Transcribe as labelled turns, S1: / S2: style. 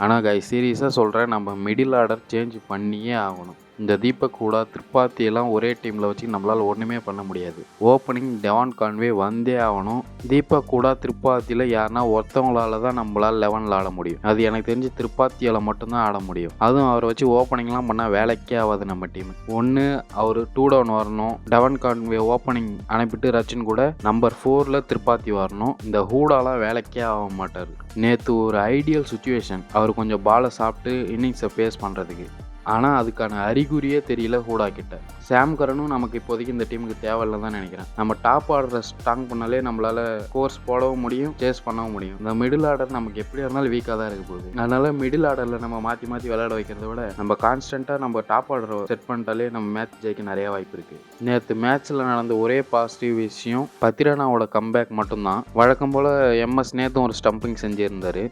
S1: ஆனால் கைஸ் சீரியஸாக சொல்கிறேன், நம்ம மிடில் ஆர்டர் சேஞ்ச் பண்ணியே ஆகணும். இந்த தீபக் ஹூடா, திரிபாத்தியெல்லாம் ஒரே டீமில் வச்சு நம்மளால் ஒன்றுமே பண்ண முடியாது. ஓப்பனிங் டெவான் கான்வே வந்தே ஆகணும். தீபக் ஹூடா திரிபாத்தியில் யாருன்னா ஒருத்தவங்களால தான் நம்மளால் 11ல் ஆட முடியும். அது எனக்கு தெரிஞ்சு திரிபாத்தியால் மட்டும்தான் ஆட முடியும். அதுவும் அவரை வச்சு ஓப்பனிங்லாம் பண்ணால் வேலைக்கே ஆகாது நம்ம டீம். ஒன்று அவர் 2 டவுன் வரணும், டெவான் கான்வே ஓப்பனிங் அனுப்பிட்டு ரச்சின் கூட நம்பர் 4ல் திரிபாத்தி வரணும். இந்த ஹூடாலாம் வேலைக்கே ஆக மாட்டார். நேற்று ஒரு ஐடியல் சுச்சுவேஷன், அவர் கொஞ்சம் பாலை சாப்பிட்டு இன்னிங்ஸை ஃபேஸ் பண்ணுறதுக்கு. ஆனால் அதுக்கான அறிகுறியே தெரியல ஹூடா கிட்ட. சாம் கரனும் நமக்கு இப்போதைக்கு இந்த டீமுக்கு தேவையில்லைன்னு தான் நினைக்கிறேன். நம்ம டாப் ஆர்டரை ஸ்ட்ராங் பண்ணாலே நம்மளால் கோர்ஸ் போடவும் முடியும், சேஸ் பண்ணவும் முடியும். இந்த மிடில் ஆர்டர் நமக்கு எப்படி இருந்தாலும் வீக்காக தான் இருக்க போகுது. அதனால மிடில் ஆர்டரில் நம்ம மாற்றி மாற்றி விளையாட வைக்கிறத விட நம்ம கான்ஸ்டண்ட்டாக நம்ம டாப் ஆர்டரை செட் பண்ணிட்டாலே நம்ம மேட்ச் ஜெயிக்க நிறைய வாய்ப்பு இருக்குது. நேற்று மேட்ச்சில் நடந்த ஒரே பாசிட்டிவ் விஷயம் பத்திரனாவோட கம்பேக் மட்டும்தான். வழக்கம் போல் எம்எஸ் நேற்றும் ஒரு ஸ்டம்பிங் செஞ்சுருந்தார்.